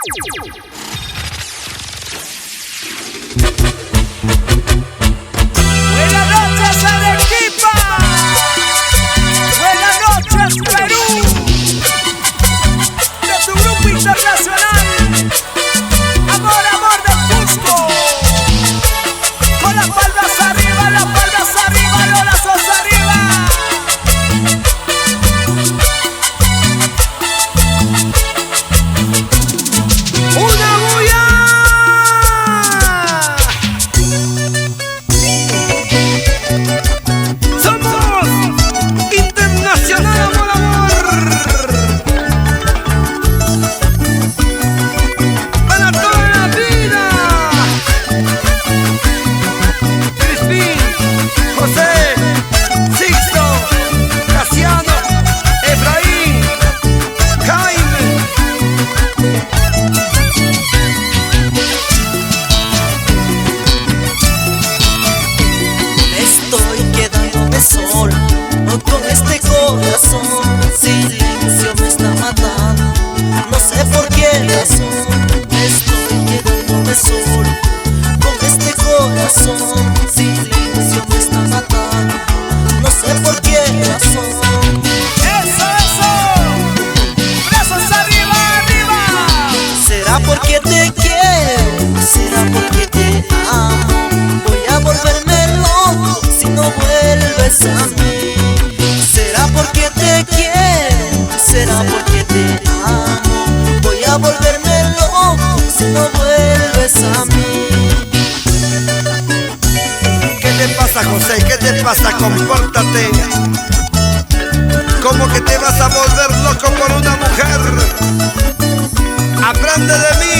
Buenas noches, Arequipa. Buenas noches, Perú. De tu grupo internacional, Amor, Amor de Cusco. Con las palmas arriba, los brazos arriba. ¡Una bulla! ¡Somos Internacional Amor, Amor! ¡Para toda la vida! Crispín, José, Sixto, Casiano, Efraín, Jaime. Estoy quedándome solo con este corazón. Silencio me está matando, no sé por qué razón. Estoy quedándome solo con este corazón. Silencio me está matando, no sé por qué razón. ¡Eso! ¡Brazos arriba, arriba! ¿Será porque te quiero? ¿Será porque te amo? Voy a volverme loco si no vuelves a mí. ¿Será porque te quiero? ¿Será porque te amo? Voy a volverme loco si no vuelves a mí. ¿Qué te pasa, José? ¿Qué te pasa? Compórtate. ¿Cómo que te vas a volver loco por una mujer? Aprende de mí.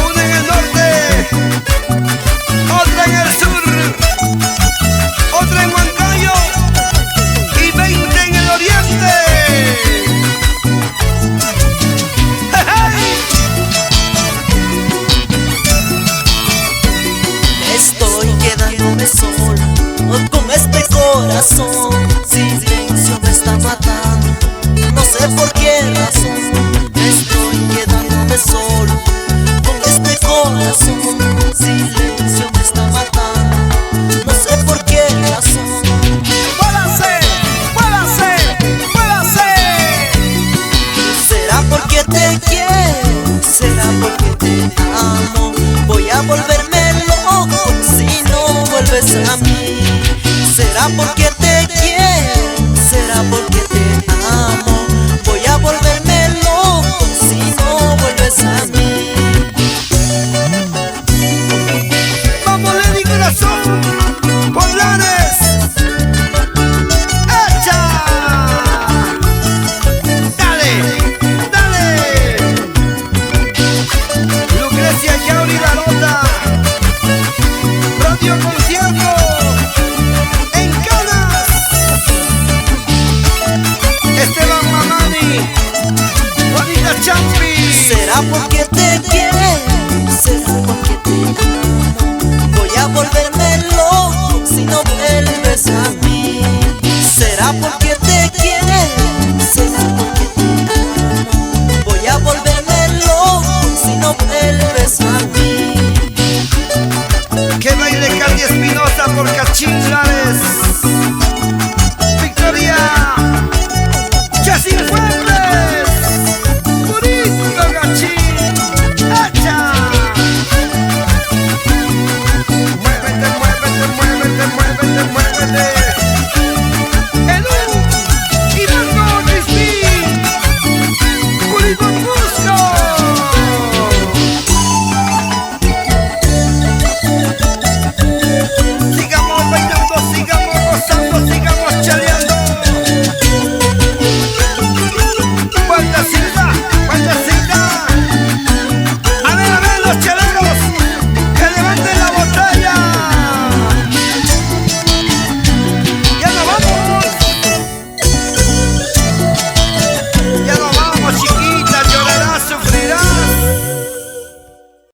Una en el norte, otra en el sur, otra en Huancayo y 20 en el oriente. Estoy quedándome solo con este corazón. Silencio me está matando, no sé por qué razón. Estoy quedándome solo con este corazón. Silencio me está matando, no sé por qué razón. ¡Muévase! ¿Será porque te quiero? ¿Será porque te amo? Voy a volverme loco si no vuelves a mí. ¿Será porque te quiero? ¿Será porque te amo? Voy a volverme loco si no vuelves a mí. ¡Vamos, Lady Corazón! ¡Poblares! ¡Echa! ¡Dale! ¡Dale! Lucrecia Yauri Garota, Radio Concierto en Canas. Esteban Mamani, Juanita Champi. ¿Será porque te quiero? ¿Será porque te amo? Voy a volverme loco si no vuelves a mí. ¿Será porque te quiero? ¿Será porque te amo? Voy a volverme loco si no vuelves a mí. Que baile Cardi Espinosa por Cachín Lares.